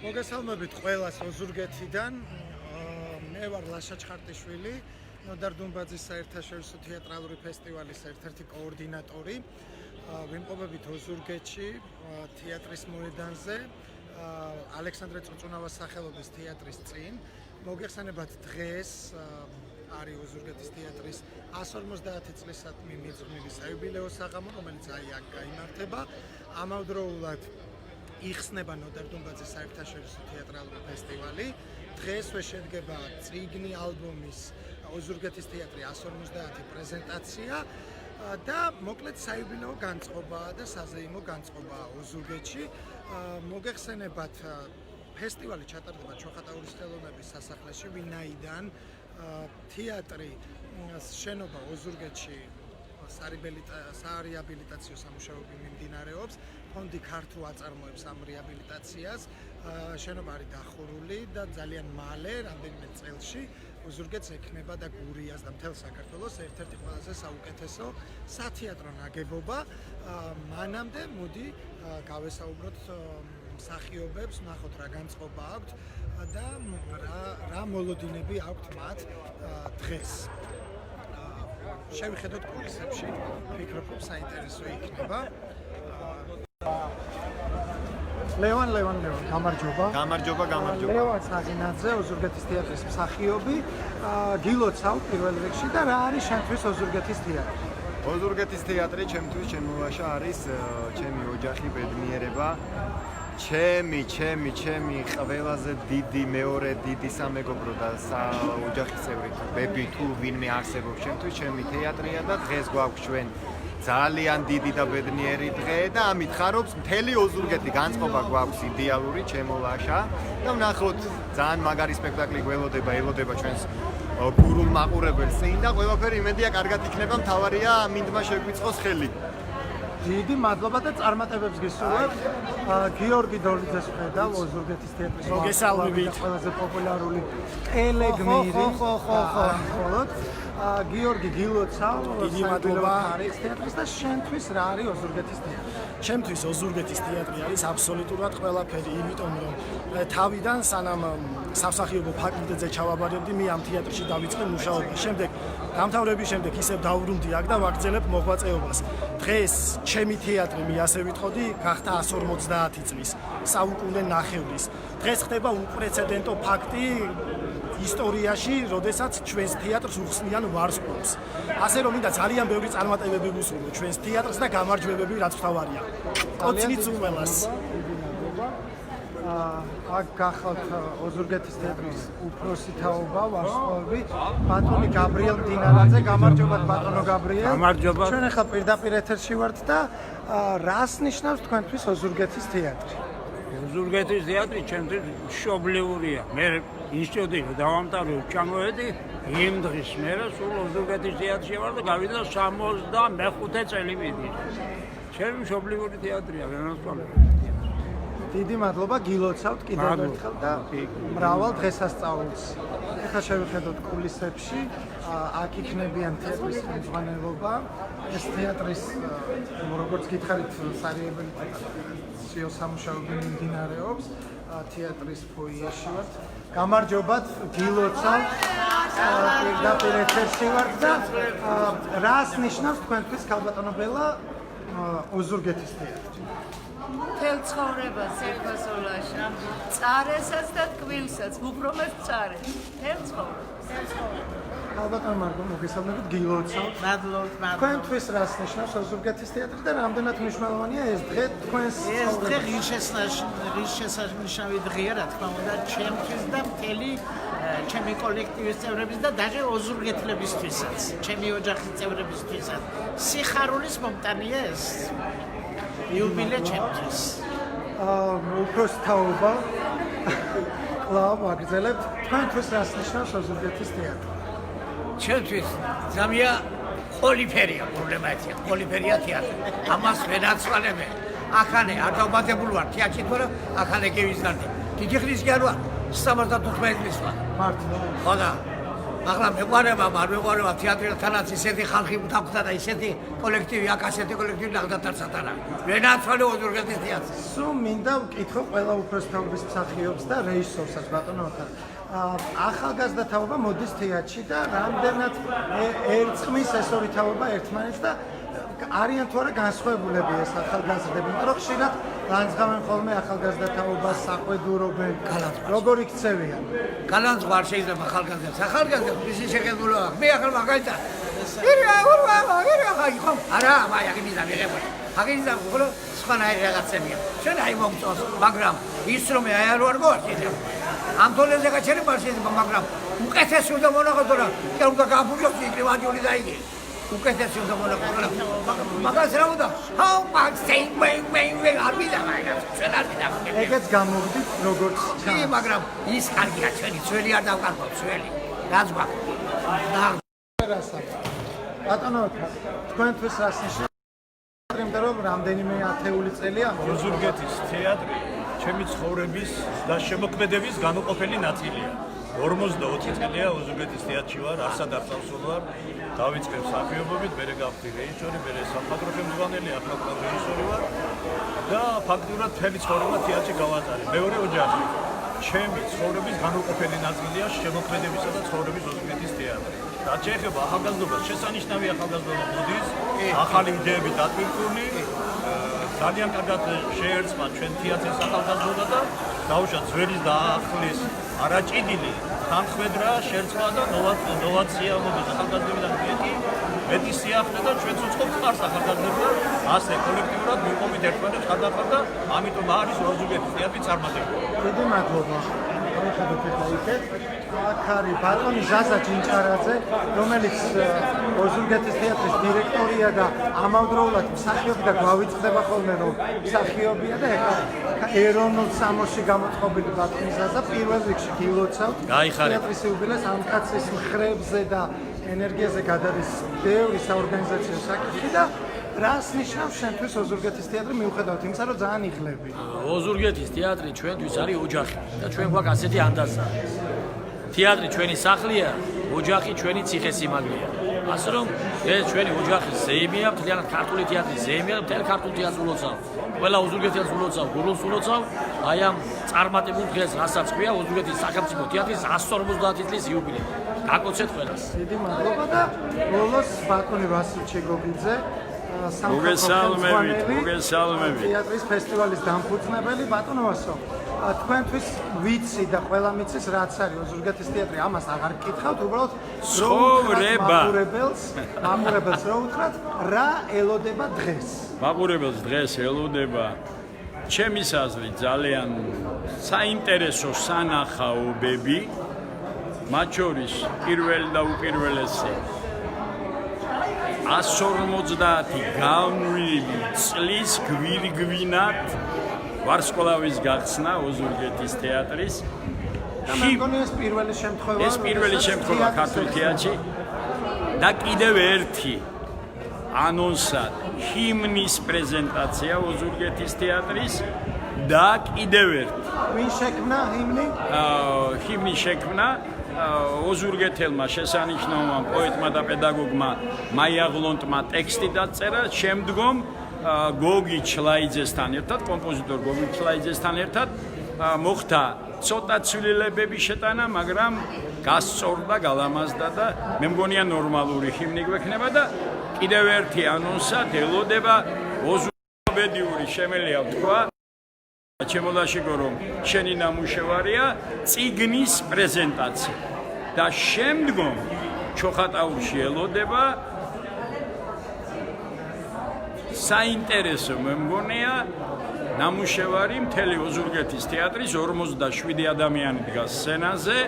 მოგესალმებით ყველას ოზურგეთიდან. მე ვარ ლაშა ჩხარტიშვილი, ნოდარ დუმბაძის საერთაშორისო თეატრალური ფესტივალის ერთ-ერთი კოორდინატორი. ვიმყოფებით ოზურგეთში, თეატრის მოედანზე, ალექსანდრე წუწუნავას სახელობის თეატრის წინ. მოგეხსენებათ დღეს არის ოზურგეთის თეატრის 150 წლისადმი მიძღვნილი საიუბილეო საღამო, რომელიც აქ გაიმართება. ამავდროულად იხსნება ნოდარ დუმბაძის საერთაშორისო თეატრალური ფესტივალი. დღესვე შედგება წიგნი ალბომის ოზურგეთის თეატრი 150 პრეზენტაცია და მოკლედ საიუბილეო განწყობაა და საზეიმო განწყობაა ოზურგეთში. მოგეხსენებათ ფესტივალი ჩატარდება ჩოხატაურის ხელოვნების სასახლეში, ვინაიდან თეატრი შენობა ოზურგეთში სარეაბილიტაციო სამუშაოები მიმდინარეობს. ფონდი ქართულ აწარმოებს ამ რეაბილიტაციას. შენობა არის დახურული და ძალიან მალე, რამდენიმე წელში, ოზურგეთს ექნება და გურიას და მთელ საქართველოს ერთ-ერთი ყველაზე საუკეთესო სათეატრო ნაგებობა. მანამდე მოდი გავესაუბროთ მსახიობებს, ნახოთ რა განწყობა აქვთ და რა მოლოდინები აქვთ მათ დღეს. შევიხედოთ კულისებში, ვფიქრობ, რომ საინტერესო იქნება. ლევან, გამარჯობა. გამარჯობა. ლევან საღინაძე, ოზურგეთის თეატრის მსახიობი. გილოცავ პირველ რიგში და რა არის შენთვის ოზურგეთის თეატრი? ოზურგეთის თეატრი ჩემთვის ჩემოვაშა არის ჩემი ოჯახი, ბედნიერება. ჩემი ყველაზე დიდი მეორე დიდი სამეგობრო და ოჯახის წევრი ბები თუ ვინმე არსებობს ჩემთვის ჩემი თეატრია და დღეს გვაქვს ჩვენ ძალიან დიდი და ბედნიერი დღე და ამით ხარობს მთელი ოზურგეთი განწყობა გვაქვს იდეალური ჩემოვაშა და ვნახოთ ძალიან მაგარი სპექტაკლი ელოდება ჩვენს გურულ მაყურებელს წინ და ყველაფერი იმედია კარგად იქნება, მთავარია მინდმა შეგვიწყოს ხელი. დიდი მადლობა და წარმატებებს გისურვებ. გიორგი დოლიძეს ხედავ ოზურგეთის თეატრის მოგესალმებით. ყველაზე პოპულარული ტელეგმირი. ხოლოდ გიორგი გილოცავ, დიდი მადლობა თეატრის და შენთვის რა არის ოზურგეთის თეატრი? ჩემთვის ოზურგეთის თეატრი არის აბსოლუტურად ყველაფერი, იმიტომ რომ თავიდან სანამ სამსახიობო ფაკულტეტზე ჩავაბარებდი, მე ამ თეატრში დავიწყე მუშაობა. შემდეგ დამთავრების შემდეგ ისევ დავბრუნდი აქ და ვაგრძელებ მოღვაწეობას. დღეს ჩემი თეატრი, მე ასე ვიტყოდი, გახდა 150 წლის, საუკუნე ნახევრის. დღეს ხდება უპრეცედენტო ფაქტი ისტორიაში, როდესაც ჩვენს თეატრს უხსნიან ვარსკვლავს. ასე რომ მინდა ძალიან ბევრი წარმატებები ვუსურვო ჩვენს თეატრს და გამარჯვებები რაც მთავარია. კოცნიც უყველას. აქ გახალთ ოზურგეთის თეატრის უფროსი თაობა, ვარსკვლავები, ბატონი გაბრიელ მდინარაძე, გამარჯობა ბატონო გაბრიელ. გამარჯობა. ჩვენ ახლა პირდაპირ ეთერში ვართ და რას ნიშნავს თქვენთვის ოზურგეთის თეატრი? ოზურგეთის თეატრი ჩემთვის მშობლიურია. მე ინსტიტუტში დავამთავრე, ჩამოვედი იმ დღის მერე სულ ოზურგეთის თეატრში ვარ და გავიდა 65 წელი მიდის. ჩემი მშობლიური თეატრია, განასწავლებელი. დიდი მადლობა, გილოცავთ კიდევ ერთხელ და მრავალ დღესასწაულს. ეხლა შევხედოთ კულისებში, აქ იქნებიან თეატრის ხელმძღვანელობა, ეს თეატრის, როგორც გითხარით, სარეაბილიტაციო სამუშაოები მიმდინარეობს, თეატრის ფოიეში ვართ. გამარჯობათ, გილოცავთ, პირდაპირ ეთერში ვართ და რას ნიშნავს თქვენთვის ქალბატონო ბელა ოზურგეთის თეატრი? მთელ ცხოვრებას ეხასოლაშა, წარესაც და ტკბილსაც, უბრალოდ წარეს. მთელ ცხოვრებას. ქალბატონო მარგო, მოგესალმებით, გილოცავთ. მადლობა. თქვენთვის რას ნიშნავს ოზურგეთის თეატრი და რამდენად მნიშვნელოვანია ეს დღე თქვენს ეს დღე ღირსშესანიშნავი დღეა, რა თქმა უნდა, ჩემთვის და მთელი ჩემი კოლექტივის წევრების და даже ოზურგეთლებისთვისაც, ჩემი ოჯახის წევრებისთვისაც. სიხარულის მომტანია ეს იუბილე ჩემთვის. უფროსი თაობა. კლავ აგრძელებთ. თქვენთვის რას ნიშნავს ოზურგეთის თეატრი? ჩემთვის ზამია პოლიფერია პრობლემაა, პოლიფერია თეატრი. ამას ვენაცვალებენ. ახანე არ დავბადებული ვარ თეატრში, თორე ახანე კი ვიზარდი. დიდი ხნის კი არ ვარ, 75 წლის ვარ. მართლა. ხო და მაგრამ მეყარება, არ მეყარება თეატრთანაც ისეთი ხალხი დაგვდა და ისეთი კოლექტივი აქ ასეთი კოლექტივი ნახდათარცად არა. ვენაცვალე ოზურგეთის თეატრი. სულ მინდა ვკითხო ყველა უფროსთაობის მსახიობს და რეჟისორსაც ბატონო ოთარ. ახალგაზრდა თაობა მოდის თეატრში და რამდენად ერწყმის ეს ორი თაობა ერთმანეთს და არიან თუ არა განსხვავებულები ეს ახალგაზრდები, იმიტომ რომ ხშირად განსხვავენ ხოლმე ახალგაზრდა თაობას, საყვედურობენ, როგორ იქცევიან. განსხვავება არ შეიძლება ახალგაზრდებს. ახალგაზრდებს მისი შეხედულება აქვს. მე ახლა მაგალითად არა, მაგის და მიღებული. მაგის და ხოლო სხვანაირი რაღაცებია. ჩვენ აი მოგწონს, მაგრამ ის რომ აი არ ვარ გოარჩიდე. ამ თოლეზე გაჩერება არ შეიძლება, მაგრამ უკეთესი უნდა მონახოს რა. კი უნდა გაფუძოს იკრივადიული დაიგე. უკეთესი უნდა მონახოს. მაგას რა უნდა? How much say when არ მიდა მაგას. ჩვენ არ მიდა. ეგეც გამოვდით როგორც კი, მაგრამ ის კარგია ჩვენი ძველი არ დავკარგოთ ძველი. რაც გვაქვს. ბატონო თქვენთვის რას ნიშნავს თეატრი, რომ რამდენიმე ათეული წელია ოზურგეთის თეატრი ჩემი ცხოვრების და შემოქმედების განუყოფელი ნაწილია. 44 წელია ოზურგეთის თეატრში ვარ, არსად არ წავსულვარ. დავიწყე მსახიობობით, მერე გავხდი რეჟისორი, მერე სამხატვრო ხელმძღვანელი, ახლა ვარ რეჟისორი ვარ და ფაქტიურად მთელი ცხოვრება თეატრში გავატარე. მეორე ოჯახი ჩემი ცხოვრების განუყოფელი ნაწილია შემოქმედებისა და ცხოვრების ოზურგეთის თეატრი. რაც შეეხება ახალგაზრდობას, შესანიშნავი ახალგაზრდობა მოდის, ახალი იდეები დატვირთული, ძალიან კარგად შეერწყმა ჩვენ თეატრის ახალგაზრდობა და დაუშვათ ძველის და ახლის არაჭიდილი თანხმედრა შერწყმა და ნოვაცია მოდის ახალგაზრდებიდან მეტი სიახლე და ჩვენც უწყობთ ხარს ახალგაზრდობა, ასე კოლექტიურად მივყობით ერთმანეთს ხარდახარ და ამიტომ არის ოზურგეთის თეატრი წარმატებული. დიდი მადლობა. ხარხადოთ ახლა იქეთ. აქ არის ბატონი ზაზა ჭინჭარაძე, რომელიც ოზურგეთის თეატრის დირექტორია და ამავდროულად მსახიობი და გვავიწყდება ხოლმე რომ მსახიობია და ეხლა ეროვნულ სამოსში გამოწყობილი ბატონი ზაზა პირველ რიგში გილოცავთ თეატრის იუბილეს ამ კაცის მხრებზე და ენერგიაზე გადადის ბევრი საორგანიზაციო საკითხი და რას ნიშნავს შენთვის ოზურგეთის თეატრი მიუხედავად იმისა რომ ძალიან იღლები? ოზურგეთის თეატრი ჩვენთვის არის ოჯახი და ჩვენ გვაქვს ასეთი ანდაზა. თეატრი ჩვენი სახლია, ოჯახი ჩვენი ციხესიმაგრეა. ასე რომ ეს ჩვენი ოჯახის ზეიმია, მთლიანად ქართული თეატრის ზეიმია, მთელ ქართულ თეატრს ულოცავ. ყველა ოზურგეთელს ულოცავ, გურულს ულოცავ. აი ამ წარმატებულ დღეს, რასაც ქვია ოზურგეთის სახელმწიფო თეატრის 150 წლის იუბილე. გაკოცეთ ყველას. დიდი მადლობა და ბოლოს ბატონი ვასილ ჩეგოგიძე მოგესალმებით. თეატრის ფესტივალის დამფუძნებელი ბატონო ვასო. თქვენთვის ვიცი და ყველა მიცის რაც არის ოზურგეთის თეატრი, ამას აღარ გკითხავთ, უბრალოდ მაყურებელს რო უთხრათ, რა ელოდება დღეს? მაყურებელს დღეს ელოდება ჩემი აზრით ძალიან საინტერესო სანახაობები, მათ შორის პირველი და უპირველესი 150 განვლილი წლის გვირგვინად ვარსკვლავის გახსნა ოზურგეთის თეატრის. და მე მგონი ეს პირველი შემთხვევა. ეს პირველი შემთხვევა ქართულ თეატრში და კიდევ ერთი ანონსად ჰიმნის პრეზენტაცია ოზურგეთის თეატრის და კიდევ ერთი. ვინ შექმნა ჰიმნი? ჰიმნი შექმნა ოზურგეთელმა შესანიშნავმა პოეტმა და პედაგოგმა მაია გლონტმა ტექსტი დაწერა, შემდგომ გოგი ჩლაიძესთან ერთად, კომპოზიტორ გოგი ჩლაიძესთან ერთად მოხდა ცოტა ცვლილებების შეტანა, მაგრამ გასწორდა, გალამაზდა და მე მგონია ნორმალური ჰიმნი გვექნება და კიდევ ერთი ანონსად ელოდება ოზურგეთური შემელია თქვა ჩემოლაშიგო რომ შენი ნამუშევარია წიგნის პრეზენტაცია და შემდგომ ჩოხატაურში ელოდება საინტერესო მე მგონია ნამუშევარი მთელი ოზურგეთის თეატრის 47 ადამიანი დგას სცენაზე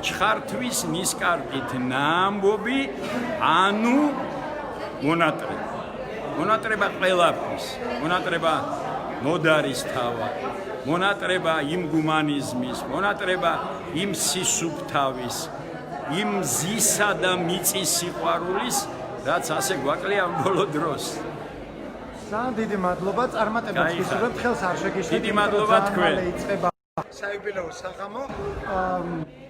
ჩხართვის ნისკარტით ნაამბობი ანუ მონატრება ყველაფრის მონატრება მოდარის თავად მონატრება იმ გუმანიზმის მონატრება იმ სისუფთავის იმ ზისა და მიწის სიყვარულის რაც ასე გვაკლია ამ ბოლო დროს ძალიან დიდი მადლობა წარმატებებს ვისურვებთ ხელს არ შეგიშლით დიდი მადლობა თქვენ საიუბილეო საღამო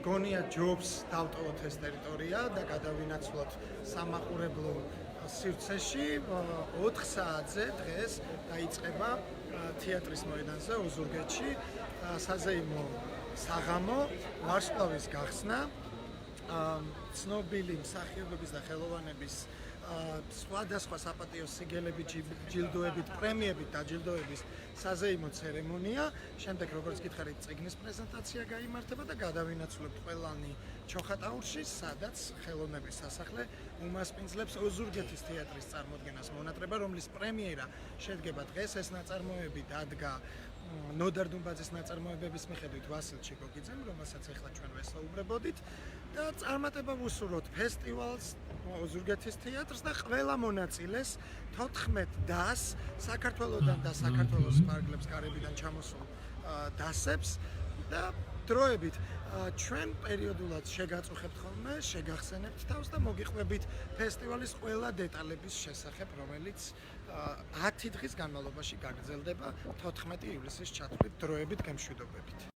გონია ჯობს დავტოვოთ ეს ტერიტორია და გადავინაცვლოთ სამაყურებლო სივრცეში 4 საათზე დღეს დაიწყება თეატრის მოედანზე ოზურგეთში საზეიმო საღამო ვარსკვლავის გახსნა ცნობილი მსახიობების და ხელოვანების სხვადასხვა საპატიო სიგელები, ჯილდოებით, პრემიებით დაჯილდოების საზეიმო ცერემონია. შემდეგ როგორც გითხარით, წიგნის პრეზენტაცია გაიმართება და გადავინაცვლებთ ყველანი ჩოხატაურში, სადაც ხელოვნების სასახლე უმასპინძლებს ოზურგეთის თეატრის წარმოდგენას მონატრება, რომლის პრემიერა შედგება დღეს. ეს ნაწარმოები დადგა ნოდარ დუმბაძის ნაწარმოებების მიხედვით ვასილ ჩიკოგიძემ, რომელსაც ახლა ჩვენ ვესაუბრებოდით და წარმატება ვუსურვოთ ფესტივალს ოზურგეთის თეატრს და ყველა მონაწილეს 14 დას საქართველოსდან და საქართველოს ფარგლებს კარებიდან ჩამოსულ დასებს და დროებით ჩვენ პერიოდულად შეგაწუხებთ ხოლმე, შეგახსენებთ თავს და მოგიყვებით ფესტივალის ყველა დეტალების შესახებ, რომელიც 10 დღის განმავლობაში გაგრძელდება 14 ივლისის ჩათვლით დროებით გემშვიდობებით.